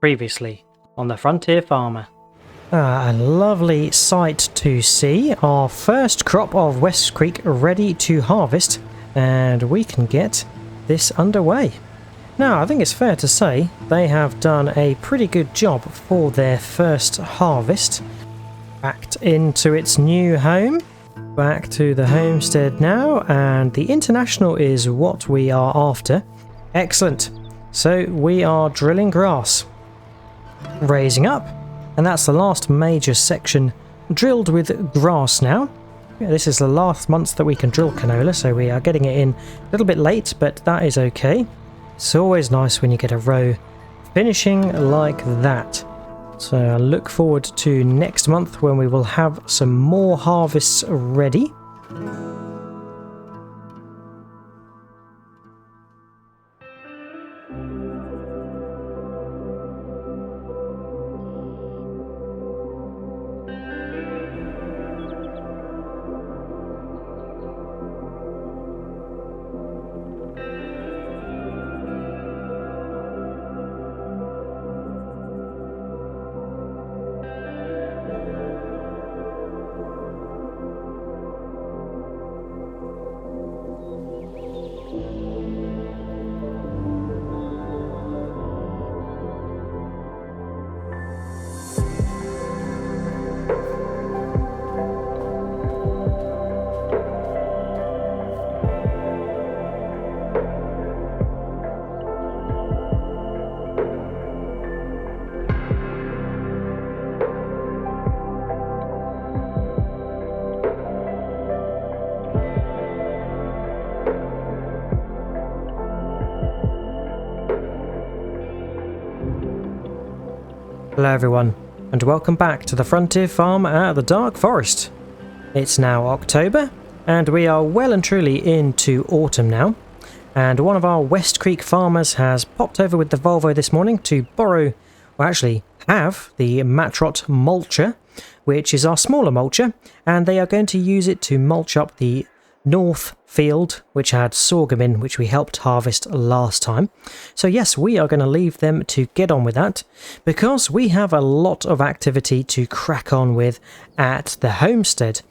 Previously on the Frontier Farmer. A lovely sight to see. Our first crop of West Creek ready to harvest, and we can get this underway. Now, I think it's fair to say they have done a pretty good job for their first harvest. Backed into its new home. Back to the homestead now, and the International is what we are after. Excellent. So we are drilling grass. Raising up, and that's the last major section drilled with grass now. This is the last month that we can drill canola, so we are getting it in a little bit late, but that is okay. It's always nice when you get a row finishing like that. So I look forward to next month when we will have some more harvests ready. Hello everyone, and welcome back to the Frontier Farm at the Dark Forest. It's now October, and we are well and truly into autumn now, and one of our West Creek farmers has popped over with the Volvo this morning to borrow, or actually have, the Matrot mulcher, which is our smaller mulcher, and they are going to use it to mulch up the north field, which had sorghum in, which we helped harvest last time. So yes, we are going to leave them to get on with that, because we have a lot of activity to crack on with at the homestead.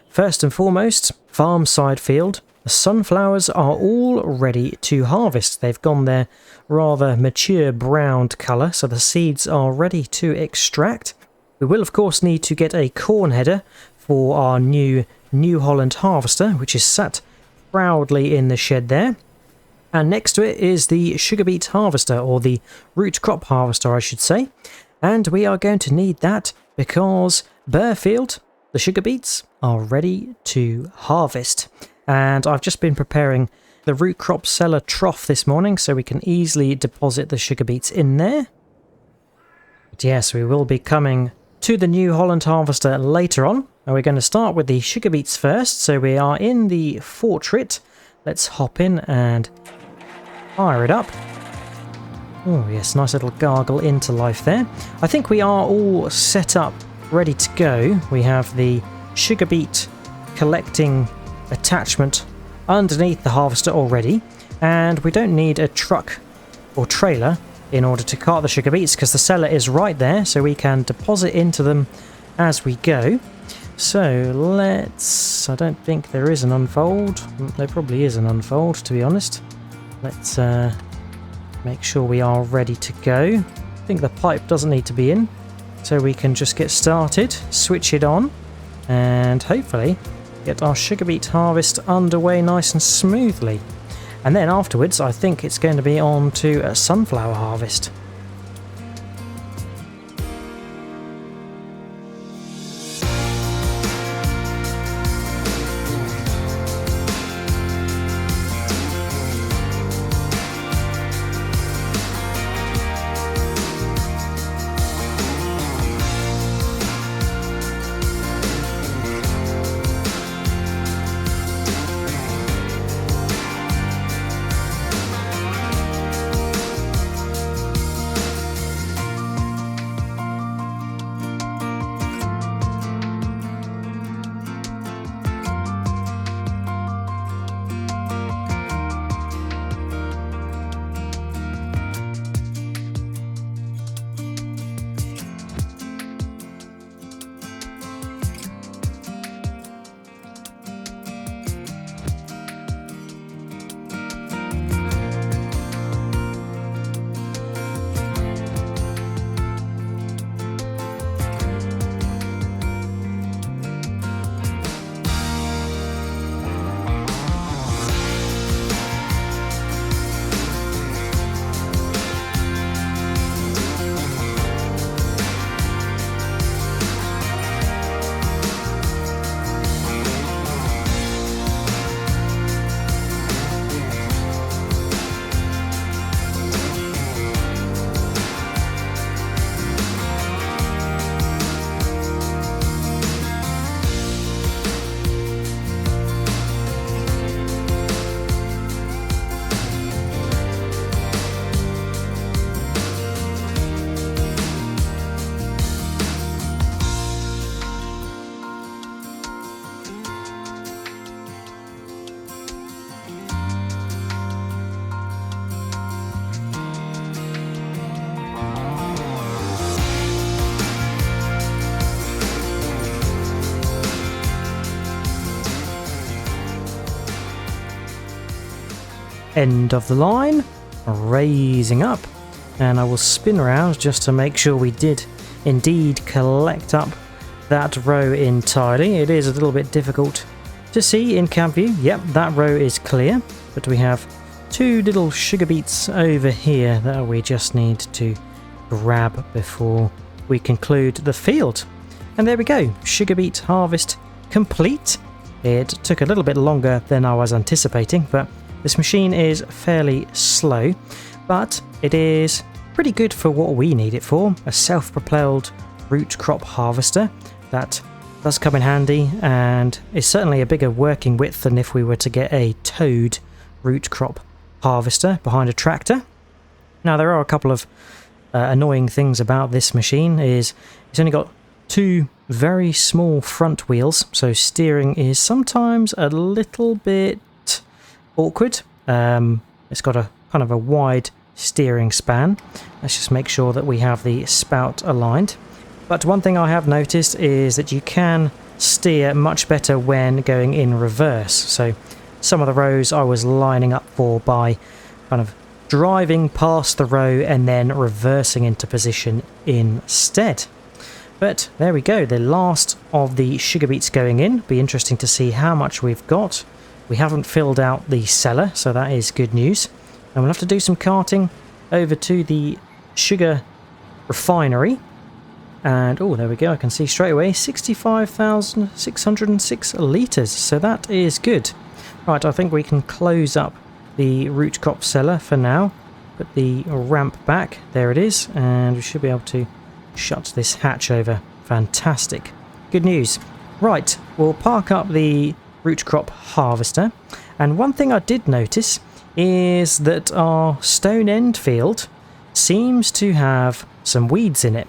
First and foremost, farm side field. The sunflowers are all ready to harvest. They've gone their rather mature browned colour, so the seeds are ready to extract. We will of course need to get a corn header for our New Holland harvester, which is sat proudly in the shed there. And next to it is the Sugarbeet harvester, or the root crop harvester I should say. And we are going to need that because Berr field, the Sugarbeets, are ready to harvest. And I've just been preparing the root crop cellar trough this morning so we can easily deposit the Sugarbeets in there. But yes, we will be coming to the New Holland harvester later on. And we're going to start with the Sugarbeets first, so we are in the portrait. Let's hop in and fire it up. Oh yes, nice little gargle into life there. I think we are all set up, ready to go. We have the Sugarbeet collecting attachment underneath the harvester already, and we don't need a truck or trailer in order to cart the Sugarbeets because the cellar is right there, so we can deposit into them as we go. So let's, I don't think there is an unfold. There probably is an unfold, to be honest. Let's make sure we are ready to go. I think the pipe doesn't need to be in, so we can just get started, switch it on, and hopefully get our Sugarbeet harvest underway nice and smoothly. And then afterwards, I think it's going to be on to a sunflower harvest. end of the line, raising up, and I will spin around just to make sure we did indeed collect up that row entirely. It is a little bit difficult to see in cam view. Yep, that row is clear, but we have 2 little sugar beets over here that we just need to grab before we conclude the field. And there we go, sugar beet harvest complete. It took a little bit longer than I was anticipating, but this machine is fairly slow, but it is pretty good for what we need it for. A self-propelled root crop harvester that does come in handy and is certainly a bigger working width than if we were to get a towed root crop harvester behind a tractor. Now there are a couple of annoying things about this machine. Is it's only got 2 very small front wheels, so steering is sometimes a little bit awkward. It's got a kind of a wide steering span. Let's just make sure that we have the spout aligned. But one thing I have noticed is that you can steer much better when going in reverse. So some of the rows I was lining up for by kind of driving past the row and then reversing into position instead. But there we go, the last of the sugar beets going in. Be interesting to see how much we've got. We haven't filled out the cellar, so that is good news. And we'll have to do some carting over to the sugar refinery. And oh, there we go, I can see straight away 65,606 litres, so that is good. Right, I think we can close up the root crop cellar for now. Put the ramp back, there it is, and we should be able to shut this hatch over. Fantastic. Good news. Right, we'll park up the root crop harvester, and one thing I did notice is that our stone end field seems to have some weeds in it.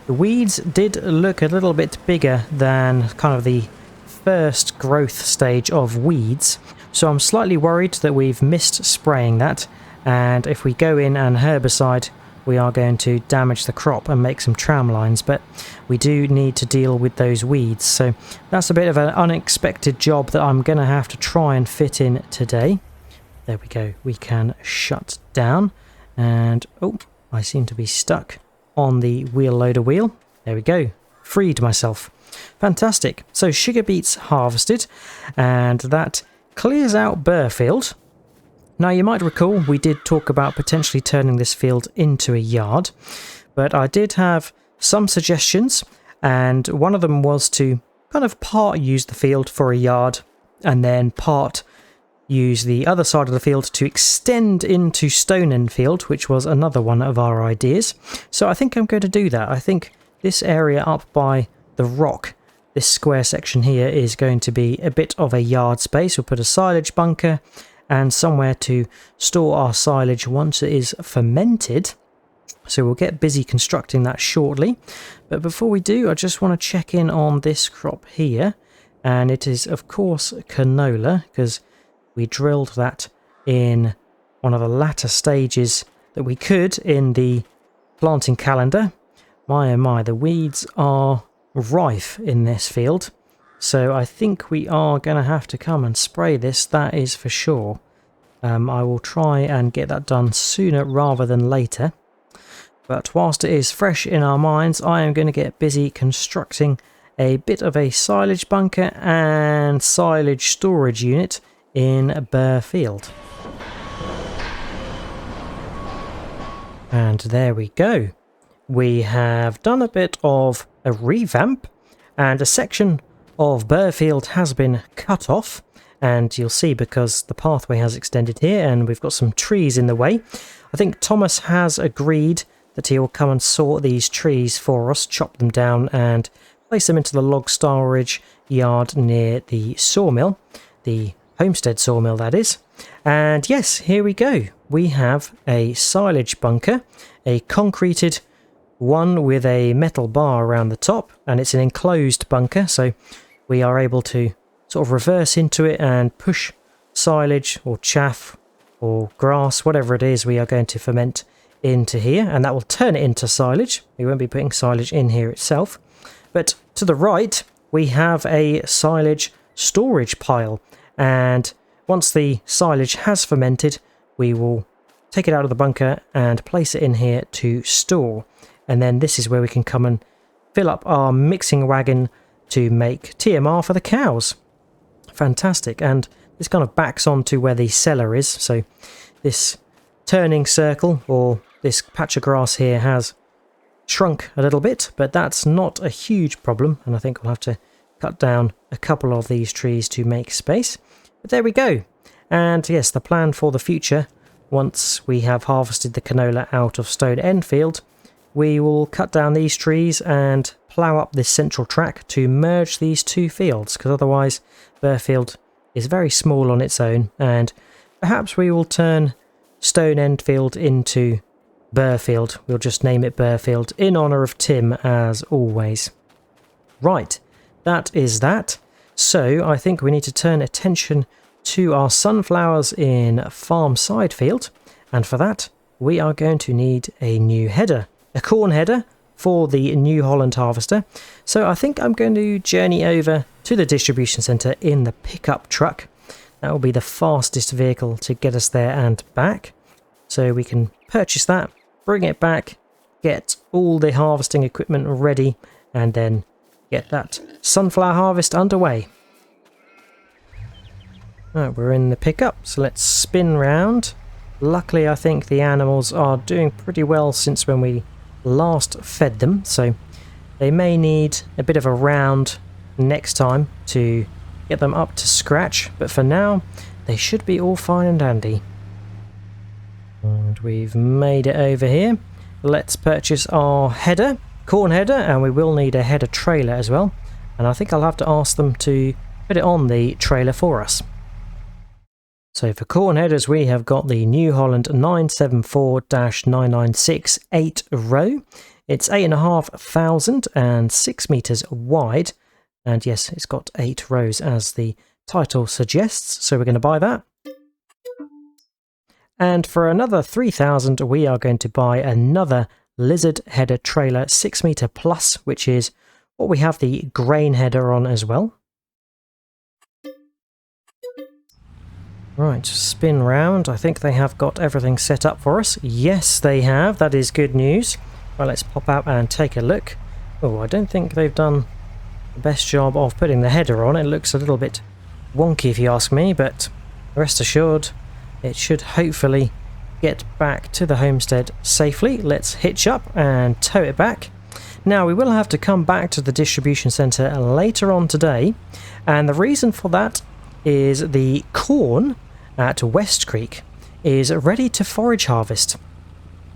The weeds did look a little bit bigger than kind of the first growth stage of weeds, so I'm slightly worried that we've missed spraying that, and if we go in and herbicide, we are going to damage the crop and make some tram lines, but we do need to deal with those weeds, so that's a bit of an unexpected job that I'm going to have to try and fit in today. There we go, we can shut down, and oh, I seem to be stuck on the wheel loader wheel. There we go, freed myself. Fantastic. So sugar beets harvested, and that clears out Berr field. Now you might recall we did talk about potentially turning this field into a yard, but I did have some suggestions, and one of them was to kind of part use the field for a yard and then part use the other side of the field to extend into Stone End Field, which was another one of our ideas. So I think I'm going to do that. I think this area up by the rock, this square section here, is going to be a bit of a yard space. We'll put a silage bunker and somewhere to store our silage once it is fermented. So we'll get busy constructing that shortly. But before we do, I just want to check in on this crop here. And it is, of course, canola, because we drilled that in one of the latter stages that we could in the planting calendar. My oh my, the weeds are rife in this field. So I think we are going to have to come and spray this, that is for sure. I will try and get that done sooner rather than later. But whilst it is fresh in our minds, I am going to get busy constructing a bit of a silage bunker and silage storage unit in Berr Field. And there we go. We have done a bit of a revamp, and a section of Berr Field has been cut off, and you'll see because the pathway has extended here and we've got some trees in the way. I think Thomas has agreed that he will come and sort these trees for us, chop them down and place them into the log storage yard near the sawmill, the homestead sawmill that is. And yes, here we go. We have a silage bunker, a concreted one with a metal bar around the top, and it's an enclosed bunker, so we are able to sort of reverse into it and push silage or chaff or grass, whatever it is we are going to ferment into here, and that will turn it into silage. We won't be putting silage in here itself. But to the right we have a silage storage pile, and once the silage has fermented, we will take it out of the bunker and place it in here to store. And then this is where we can come and fill up our mixing wagon to make TMR for the cows. Fantastic. And this kind of backs onto where the cellar is. So this turning circle, or this patch of grass here, has shrunk a little bit, but that's not a huge problem. And I think we'll have to cut down a couple of these trees to make space. But there we go. And yes, the plan for the future, once we have harvested the canola out of Stone End Field, we will cut down these trees and plough up this central track to merge these two fields, because otherwise Berr Field is very small on its own, and perhaps we will turn Stone End Field into Berr Field. We'll just name it Berr Field in honour of Tim, as always. Right, that is that. So I think we need to turn attention to our sunflowers in Farm Side Field, and for that we are going to need a new header. A corn header for the New Holland harvester. So I think I'm going to journey over to the distribution centre in the pickup truck. That will be the fastest vehicle to get us there and back. So we can purchase that, bring it back, get all the harvesting equipment ready, and then get that sunflower harvest underway. Right, we're in the pickup, so let's spin round. Luckily, I think the animals are doing pretty well since when we last fed them, so they may need a bit of a round next time to get them up to scratch, but for now they should be all fine and dandy. And we've made it over here. Let's purchase our header, corn header, and we will need a header trailer as well, and I think I'll have to ask them to put it on the trailer for us. So for corn headers, we have got the New Holland 974-996 8 row. It's 8,500 and 6 meters wide. And yes, it's got 8 rows as the title suggests. So we're going to buy that. And for another 3,000, we are going to buy another lizard header trailer 6 meter plus, which is what we have the grain header on as well. Right, spin round. I think they have got everything set up for us. Yes, they have. That is good news. Well, let's pop out and take a look. Oh, I don't think they've done the best job of putting the header on. It looks a little bit wonky if you ask me, but rest assured it should hopefully get back to the homestead safely. Let's hitch up and tow it back. Now, we will have to come back to the distribution centre later on today, and the reason for that is the corn at West Creek is ready to forage harvest.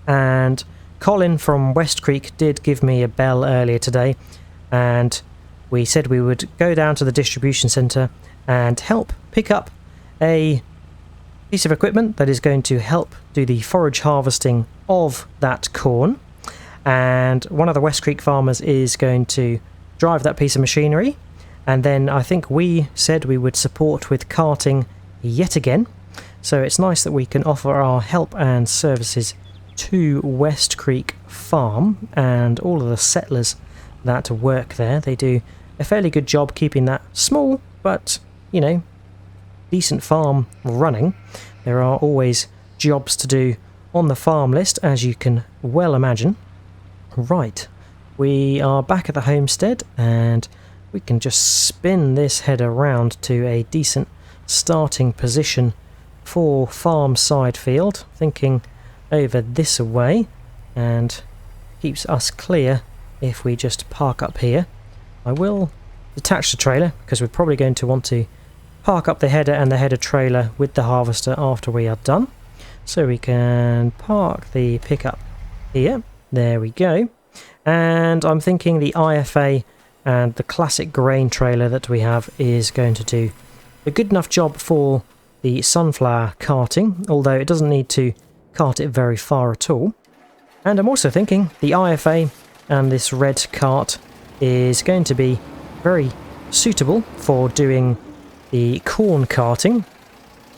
And Colin from West Creek did give me a bell earlier today, and we said we would go down to the distribution centre and help pick up a piece of equipment that is going to help do the forage harvesting of that corn. And one of the West Creek farmers is going to drive that piece of machinery. And then I think we said we would support with carting yet again. So it's nice that we can offer our help and services to West Creek Farm and all of the settlers that work there. They do a fairly good job keeping that small, but, you know, decent farm running. There are always jobs to do on the farm list, as you can well imagine. Right, we are back at the homestead, and we can just spin this header around to a decent starting position for Farm Side Field, thinking over this way, and keeps us clear if we just park up here. I will detach the trailer because we're probably going to want to park up the header and the header trailer with the harvester after we are done. So we can park the pickup here. There we go. And I'm thinking the IFA and the classic grain trailer that we have is going to do a good enough job for the sunflower carting, although it doesn't need to cart it very far at all. And I'm also thinking the IFA and this red cart is going to be very suitable for doing the corn carting,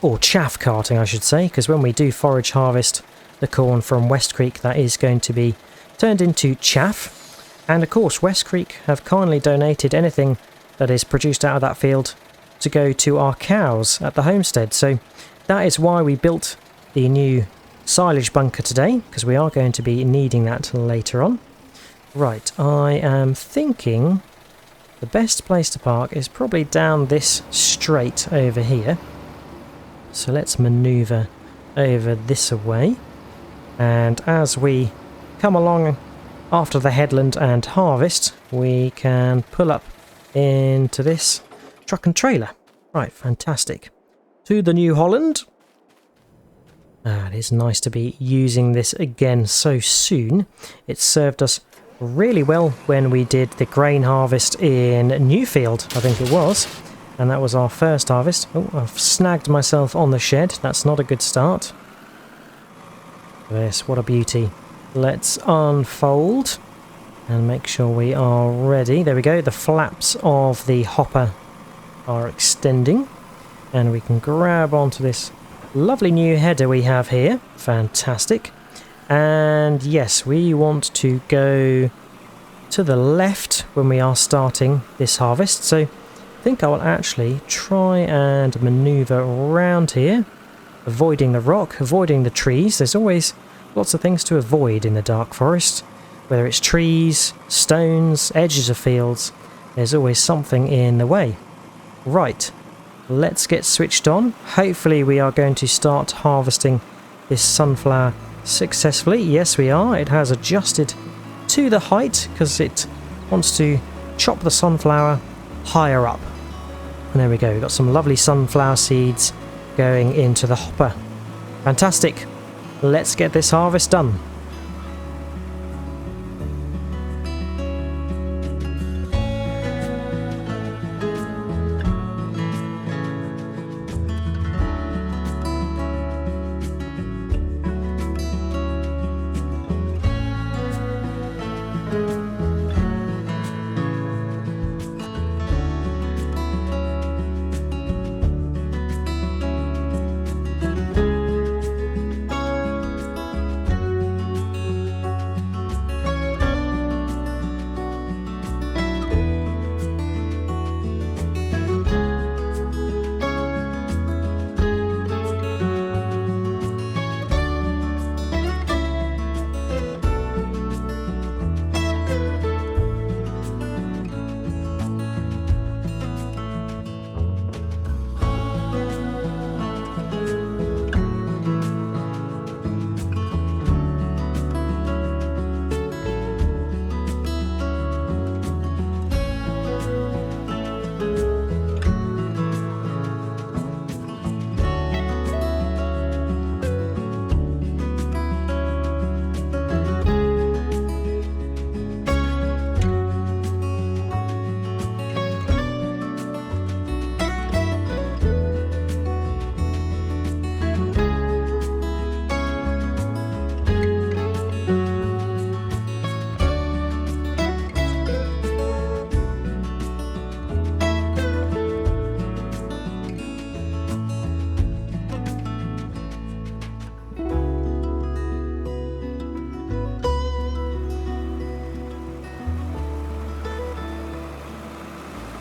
or chaff carting I should say, because when we do forage harvest the corn from West Creek, that is going to be turned into chaff. And of course West Creek have kindly donated anything that is produced out of that field to go to our cows at the homestead. So that is why we built the new silage bunker today, because we are going to be needing that later on. Right, I am thinking the best place to park is probably down this straight over here. So let's manoeuvre over this way. And as we come along after the headland and harvest, we can pull up into this truck and trailer. Right, fantastic. To the New Holland. It is nice to be using this again so soon. It served us really well when we did the grain harvest in Newfield, I think it was. And that was our first harvest. Oh, I've snagged myself on the shed. That's not a good start. Yes, what a beauty. Let's unfold and make sure we are ready. There we go. The flaps of the hopper are extending. And we can grab onto this lovely new header we have here. Fantastic. And yes, we want to go to the left when we are starting this harvest. So I think I will actually try and manoeuvre around here, avoiding the rock, avoiding the trees. There's always lots of things to avoid in the dark forest, whether it's trees, stones, edges of fields. There's always something in the way. Right, let's get switched on. Hopefully we are going to start harvesting this sunflower successfully. Yes, we are. It has adjusted to the height because it wants to chop the sunflower higher up. And there we go. We've got some lovely sunflower seeds going into the hopper. Fantastic. Let's get this harvest done.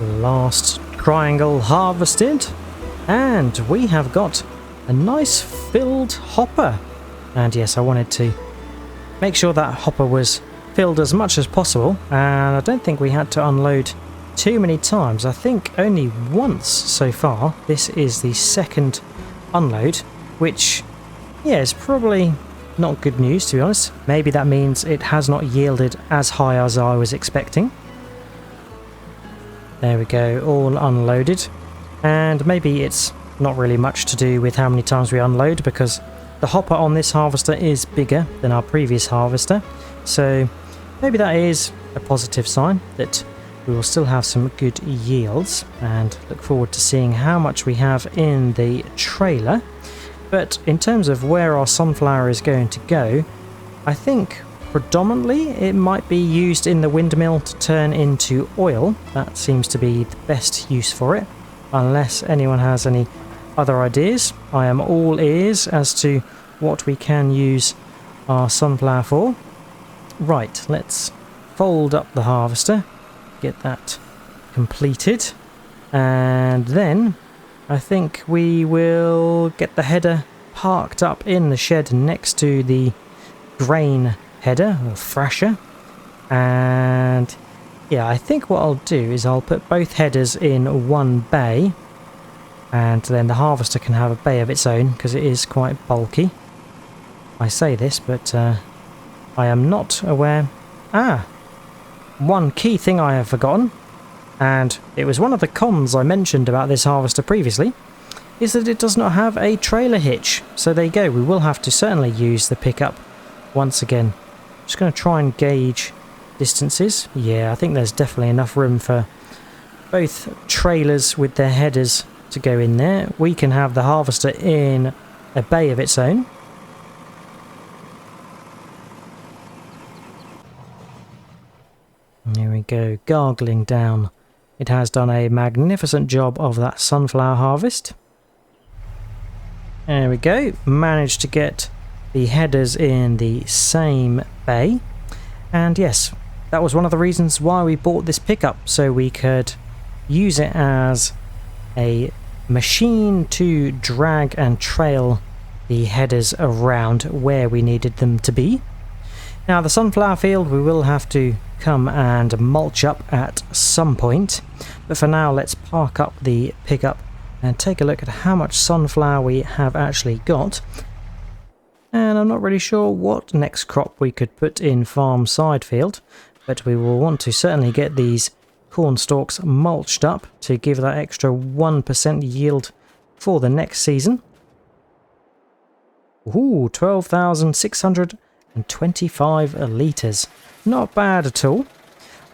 Last triangle harvested, and we have got a nice filled hopper. And yes, I wanted to make sure that hopper was filled as much as possible, and I don't think we had to unload too many times. I think only once so far. This is the second unload, which, yeah, is probably not good news, to be honest. Maybe that means it has not yielded as high as I was expecting. There we go, all unloaded. And maybe it's not really much to do with how many times we unload, because the hopper on this harvester is bigger than our previous harvester. So maybe that is a positive sign that we will still have some good yields, and look forward to seeing how much we have in the trailer. But in terms of where our sunflower is going to go, I think predominantly it might be used in the windmill to turn into oil. That seems to be the best use for it, unless anyone has any other ideas. I am all ears as to what we can use our sunflower for. Right, let's fold up the harvester, get that completed. And then I think we will get the header parked up in the shed next to the grain header or thrasher. And yeah, I think what I'll do is I'll put both headers in one bay, and then the harvester can have a bay of its own because it is quite bulky. I say this, but I am not aware. One key thing I have forgotten, and it was one of the cons I mentioned about this harvester previously, is that it does not have a trailer hitch. So there you go, we will have to certainly use the pickup once again. Just going to try and gauge distances. Yeah, I think there's definitely enough room for both trailers with their headers to go in there. We can have the harvester in a bay of its own. Here we go, gargling down. It has done a magnificent job of that sunflower harvest. There we go, managed to get the headers in the same bay. And yes, that was one of the reasons why we bought this pickup, so we could use it as a machine to drag and trail the headers around where we needed them to be. Now the sunflower field we will have to come and mulch up at some point, but for now let's park up the pickup and take a look at how much sunflower we have actually got. And I'm not really sure what next crop we could put in farm side field, but we will want to certainly get these corn stalks mulched up to give that extra 1% yield for the next season. Ooh, 12,625 litres. Not bad at all.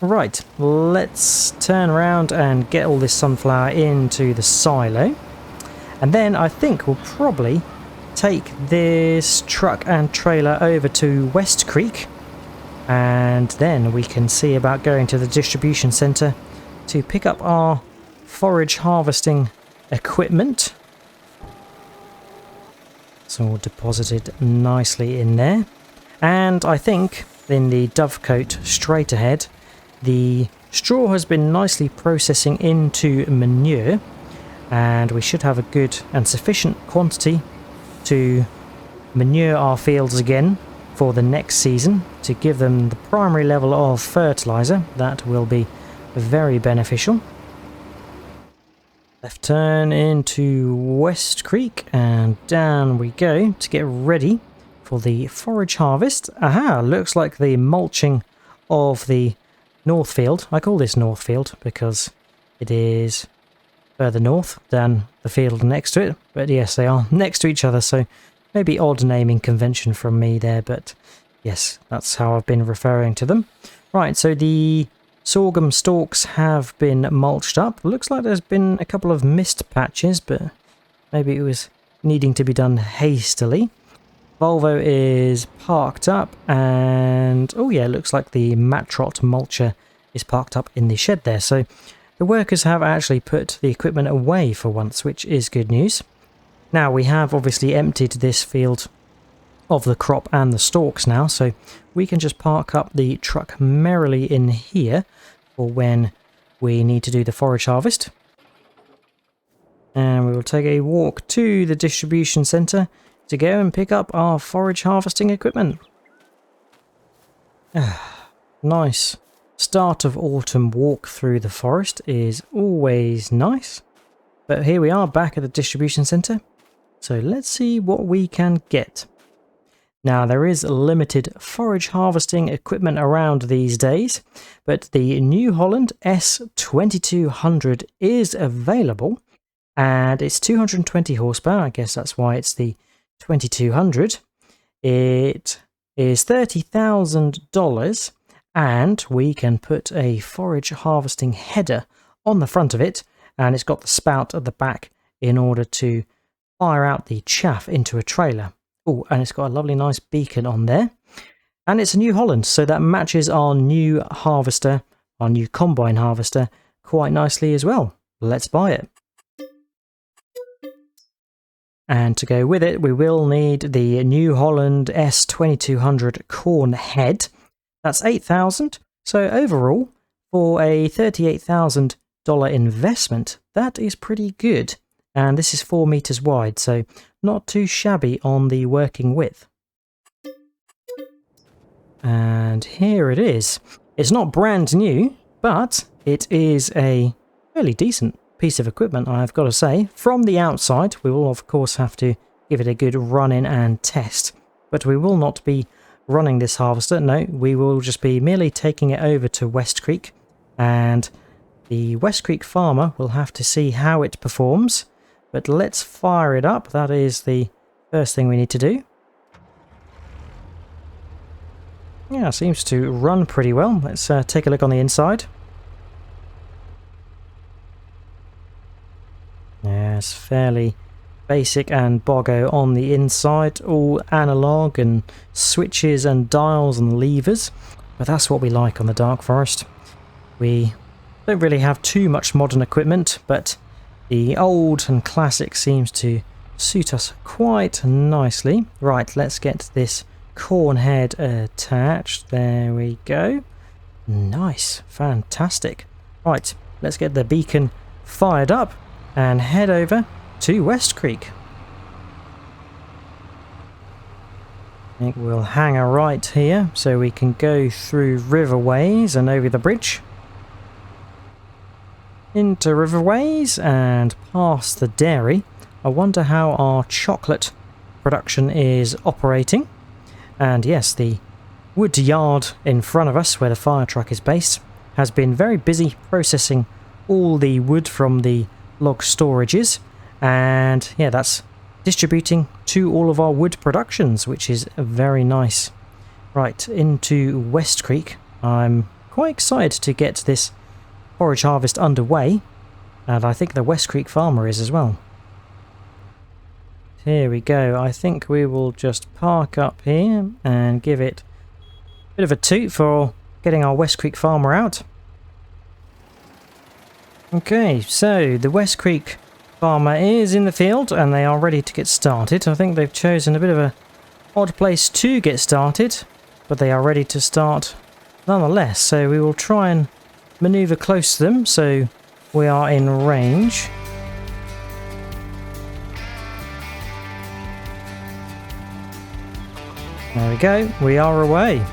Right, let's turn around and get all this sunflower into the silo. And then I think we'll probably take this truck and trailer over to West Creek, and then we can see about going to the distribution centre to pick up our forage harvesting equipment. It's all deposited nicely in there, and I think in the dovecote straight ahead the straw has been nicely processing into manure, and we should have a good and sufficient quantity to manure our fields again for the next season, to give them the primary level of fertilizer. That will be very beneficial. Left turn into West Creek and down we go to get ready for the forage harvest. Aha, looks like the mulching of the north field. I call this north field because it is further north than the field next to it, but yes, they are next to each other, so maybe odd naming convention from me there, but yes, that's how I've been referring to them. Right, so the sorghum stalks have been mulched up. Looks like there's been a couple of missed patches, but maybe it was needing to be done hastily. Volvo is parked up, and oh yeah, looks like the Matrot mulcher is parked up in the shed there, so the workers have actually put the equipment away for once, which is good news. Now we have obviously emptied this field of the crop and the stalks now, so we can just park up the truck merrily in here for when we need to do the forage harvest. And we will take a walk to the distribution centre to go and pick up our forage harvesting equipment. Nice. Start of autumn walk through the forest is always nice. But here we are back at the distribution centre. So let's see what we can get. Now there is limited forage harvesting equipment around these days, but the New Holland S2200 is available, and it's 220 horsepower. I guess that's why it's the 2200. It is $30,000, and we can put a forage harvesting header on the front of it, and it's got the spout at the back in order to fire out the chaff into a trailer. Oh, and it's got a lovely nice beacon on there. And it's a New Holland, so that matches our new harvester, our new combine harvester, quite nicely as well. Let's buy it. And to go with it, we will need the New Holland S2200 corn head. That's $8,000. So overall, for a $38,000 investment, that is pretty good. And this is 4 meters wide, so not too shabby on the working width. And here it is. It's not brand new, but it is a fairly decent piece of equipment, I've got to say. From the outside, we will of course have to give it a good run in and test, but we will not be running this harvester. No, we will just be merely taking it over to West Creek, and the West Creek farmer will have to see how it performs. But let's fire it up. That is the first thing we need to do. Yeah, seems to run pretty well. Let's take a look on the inside. Yeah, it's fairly basic and boggo on the inside. All analog and switches and dials and levers. But that's what we like on the Dark Forest. We don't really have too much modern equipment, but the old and classic seems to suit us quite nicely. Right, let's get this corn head attached. There we go. Nice, fantastic. Right, let's get the beacon fired up and head over to West Creek. I think we'll hang a right here so we can go through Riverways and over the bridge. Into Riverways and past the dairy. I wonder how our chocolate production is operating. And yes, the wood yard in front of us, where the fire truck is based, has been very busy processing all the wood from the log storages. And yeah, that's distributing to all of our wood productions, which is very nice. Right, into West Creek. I'm quite excited to get this forage harvest underway, and I think the West Creek farmer is as well. Here we go. I think we will just park up here and give it a bit of a toot for getting our West Creek farmer out. Okay, so the West Creek farmer is in the field and they are ready to get started. I think they've chosen a bit of a odd place to get started, but they are ready to start nonetheless. So we will try and maneuver close to them so we are in range. There we go, we are away.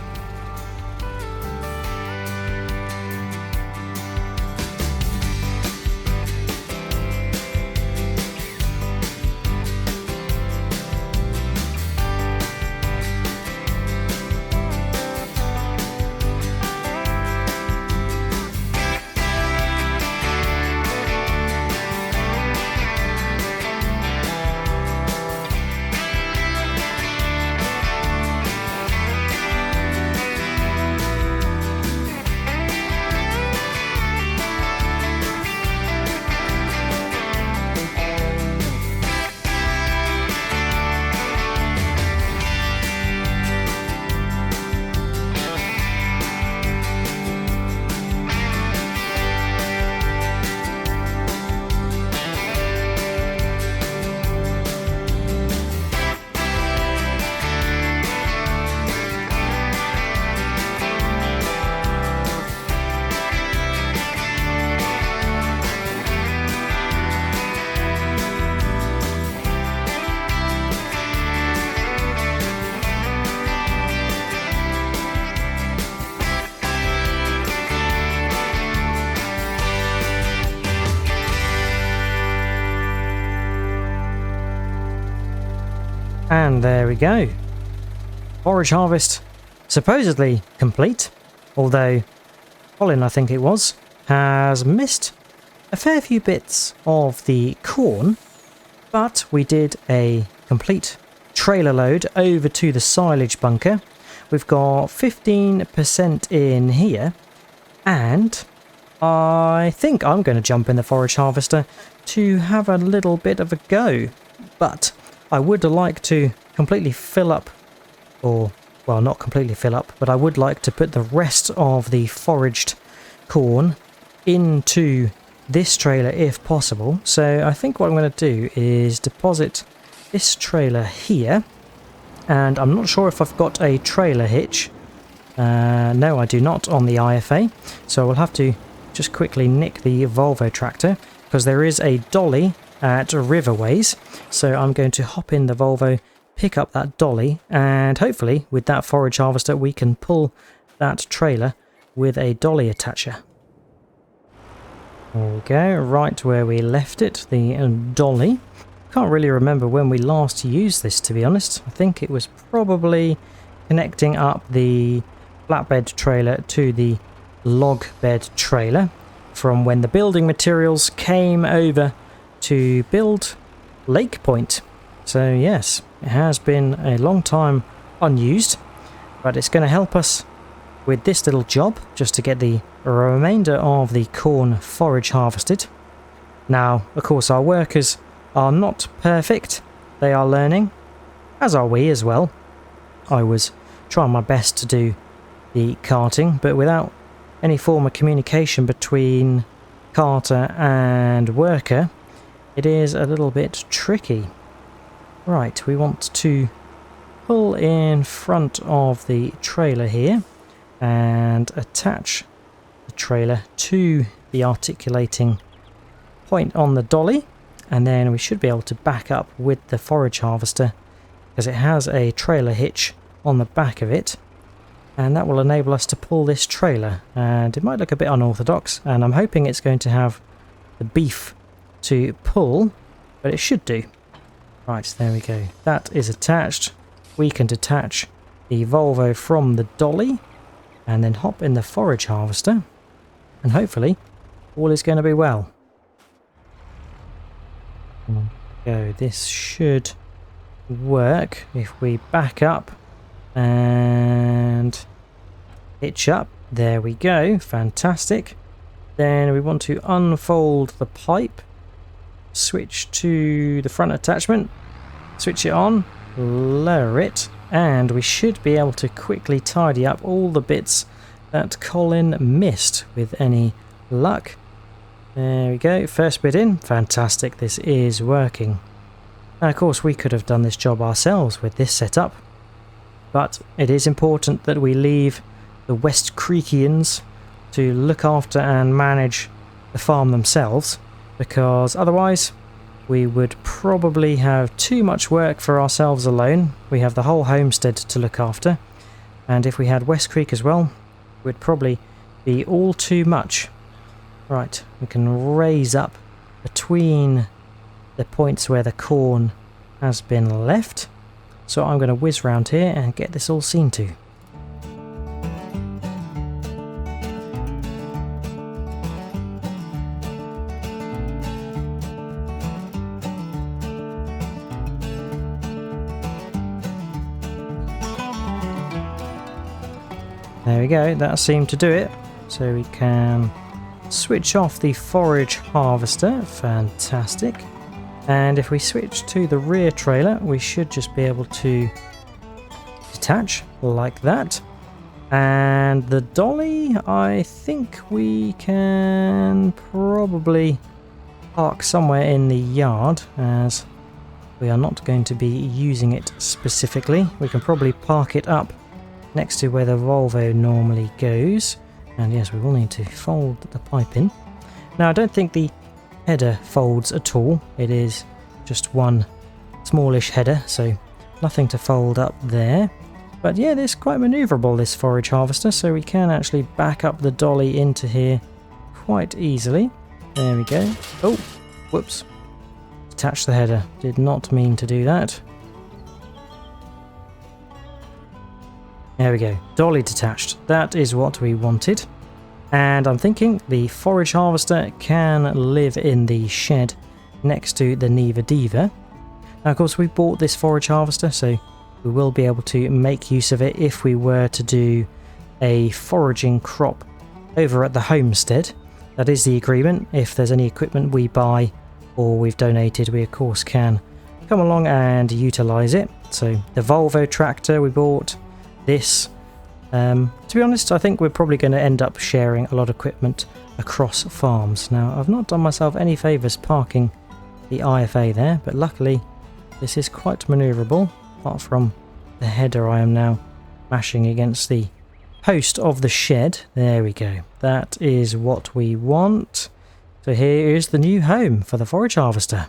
And there we go. Forage harvest supposedly complete, although Colin, I think it was, has missed a fair few bits of the corn, but we did a complete trailer load over to the silage bunker. We've got 15% in here, and I think I'm going to jump in the forage harvester to have a little bit of a go, but I would like to completely fill up, or, well, not completely fill up, but I would like to put the rest of the foraged corn into this trailer if possible. So I think what I'm going to do is deposit this trailer here, and I'm not sure if I've got a trailer hitch. No, I do not on the IFA, so we'll have to just quickly nick the Volvo tractor, because there is a dolly at Riverways. So I'm going to hop in the Volvo, pick up that dolly, and hopefully with that forage harvester we can pull that trailer with a dolly attacher. There we go, right where we left it, the dolly. Can't really remember when we last used this, to be honest. I think it was probably connecting up the flatbed trailer to the log bed trailer from when the building materials came over to build Lake Point. So yes, it has been a long time unused, but it's going to help us with this little job just to get the remainder of the corn forage harvested. Now, of course, our workers are not perfect. They are learning, as are we as well. I was trying my best to do the carting, but without any form of communication between carter and worker, it is a little bit tricky. Right, we want to pull in front of the trailer here and attach the trailer to the articulating point on the dolly, and then we should be able to back up with the forage harvester because it has a trailer hitch on the back of it, and that will enable us to pull this trailer. And it might look a bit unorthodox, and I'm hoping it's going to have the beef to pull, but it should do. Right, there we go. That is attached. We can detach the Volvo from the dolly and then hop in the forage harvester, and hopefully all is going to be well. Go. This should work if we back up and hitch up. There we go. Fantastic. Then we want to unfold the pipe, switch to the front attachment, switch it on, lower it, and we should be able to quickly tidy up all the bits that Colin missed with any luck. There we go, first bit in. Fantastic, this is working. Now, of course, we could have done this job ourselves with this setup, but it is important that we leave the Westcreek'ians to look after and manage the farm themselves, because otherwise we would probably have too much work for ourselves alone. We have the whole homestead to look after, and if we had West Creek as well, it would probably be all too much. Right, we can raise up between the points where the corn has been left. So I'm going to whiz round here and get this all seen to. There we go, that seemed to do it. So we can switch off the forage harvester. Fantastic. And if we switch to the rear trailer, we should just be able to detach like that. And the dolly, I think we can probably park somewhere in the yard, as we are not going to be using it specifically. We can probably park it up next to where the Volvo normally goes. And yes, we will need to fold the pipe in. Now, I don't think the header folds at all. It is just one smallish header, so nothing to fold up there. But yeah, it's quite manoeuvrable, this forage harvester, so we can actually back up the dolly into here quite easily. There we go. Oh, whoops. Detach the header. Did not mean to do that. There we go, dolly detached. That is what we wanted. And I'm thinking the forage harvester can live in the shed next to the Neva Diva. Now, of course, we bought this forage harvester, so we will be able to make use of it if we were to do a foraging crop over at the homestead. That is the agreement. If there's any equipment we buy or we've donated, we of course can come along and utilise it. So the Volvo tractor we bought, this. To be honest, I think we're probably going to end up sharing a lot of equipment across farms. Now, I've not done myself any favours parking the IFA there, but luckily this is quite manoeuvrable, apart from the header I am now mashing against the post of the shed. There we go. That is what we want. So here is the new home for the forage harvester.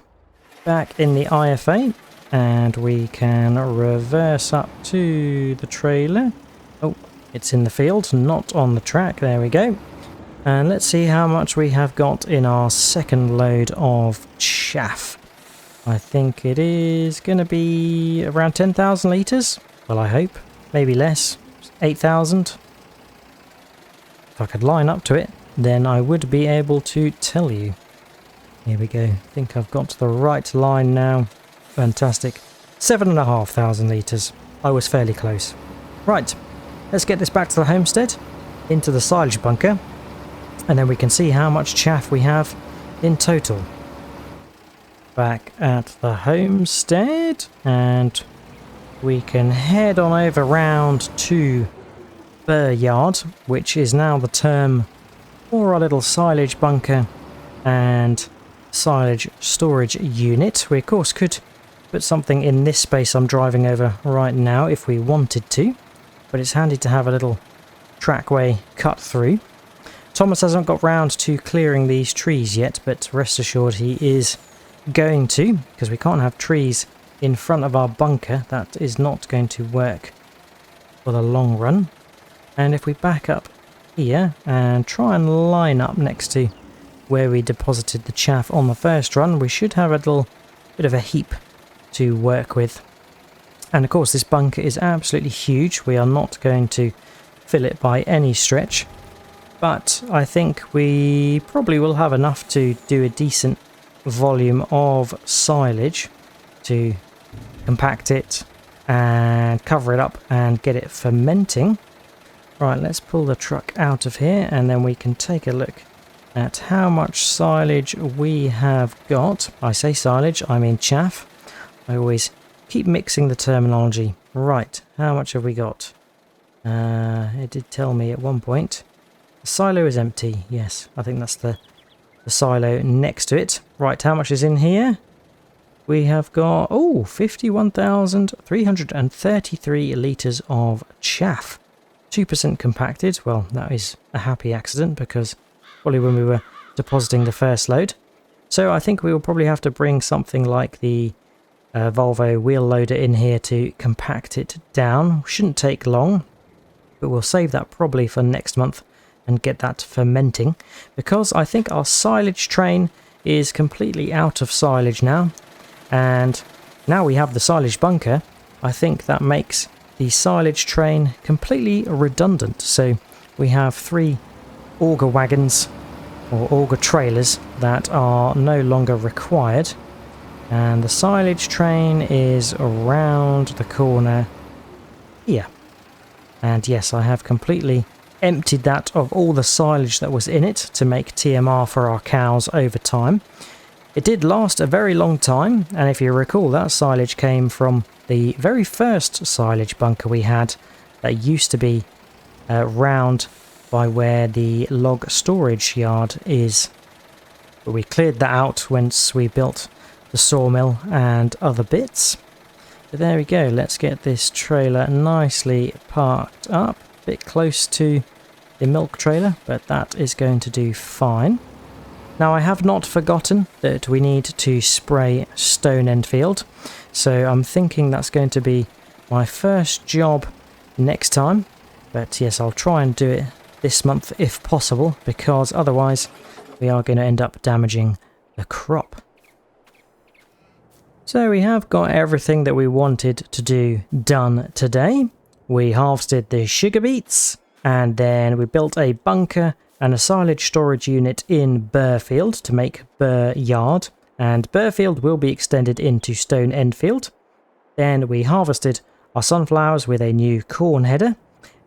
Back in the IFA, and we can reverse up to the trailer. Oh, it's in the field, not on the track. There we go. And let's see how much we have got in our second load of chaff. I think it is going to be around 10,000 litres. Well, I hope. Maybe less. 8,000. If I could line up to it, then I would be able to tell you. Here we go. I think I've got the right line now. Fantastic. 7,500 litres. I was fairly close. Right, let's get this back to the homestead, into the silage bunker, and then we can see how much chaff we have in total. Back at the homestead, and we can head on over round to Berr yard, which is now the term for our little silage bunker and silage storage unit. We of course could put something in this space I'm driving over right now if we wanted to, but it's handy to have a little trackway cut through. Thomas hasn't got round to clearing these trees yet, but rest assured he is going to, because we can't have trees in front of our bunker. That is not going to work for the long run. And if we back up here and try and line up next to where we deposited the chaff on the first run, we should have a little bit of a heap to work with. And of course this bunker is absolutely huge. We are not going to fill it by any stretch, but I think we probably will have enough to do a decent volume of silage to compact it and cover it up and get it fermenting. Right, let's pull the truck out of here and then we can take a look at how much silage we have got. I say silage, I mean chaff. I always keep mixing the terminology. Right, how much have we got? It did tell me at one point. The silo is empty. Yes, I think that's the silo next to it. Right, how much is in here? We have got, 51,333 litres of chaff. 2% compacted. Well, that is a happy accident because probably when we were depositing the first load. So I think we will probably have to bring something like the Volvo wheel loader in here to compact it down. Shouldn't take long, but we'll save that probably for next month and get that fermenting, because I think our silage train is completely out of silage now, and now we have the silage bunker. I think that makes the silage train completely redundant. So we have 3 auger wagons or auger trailers that are no longer required, and the silage train is around the corner here. And yes, I have completely emptied that of all the silage that was in it to make TMR for our cows over time. It did last a very long time, and if you recall, that silage came from the very first silage bunker we had that used to be round by where the log storage yard is. But we cleared that out once we built the sawmill and other bits. But there we go, let's get this trailer nicely parked up, a bit close to the milk trailer, but that is going to do fine. Now I have not forgotten that we need to spray Stone Enfield, so I'm thinking that's going to be my first job next time. But yes, I'll try and do it this month if possible, because otherwise we are going to end up damaging the crop. So we have got everything that we wanted to do done today. We harvested the Sugarbeets, and then we built a bunker and a silage storage unit in Burfield to make Berr yard, and Burfield will be extended into Stone Enfield. Then we harvested our sunflowers with a new corn header,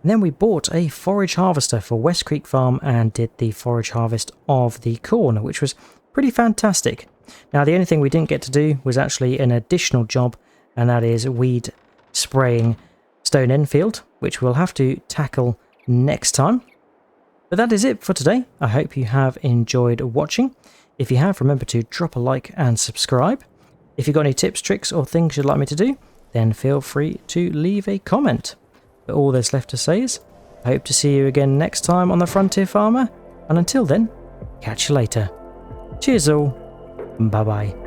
and then we bought a forage harvester for West Creek Farm and did the forage harvest of the corn, which was pretty fantastic. Now the only thing we didn't get to do was actually an additional job, and that is weed spraying Stone Enfield, which we'll have to tackle next time. But that is it for today. I hope you have enjoyed watching. If you have, remember to drop a like and subscribe. If you've got any tips, tricks or things you'd like me to do, then feel free to leave a comment. But all there's left to say is, I hope to see you again next time on the Frontier Farmer, and until then, catch you later. Cheers all. Bye bye.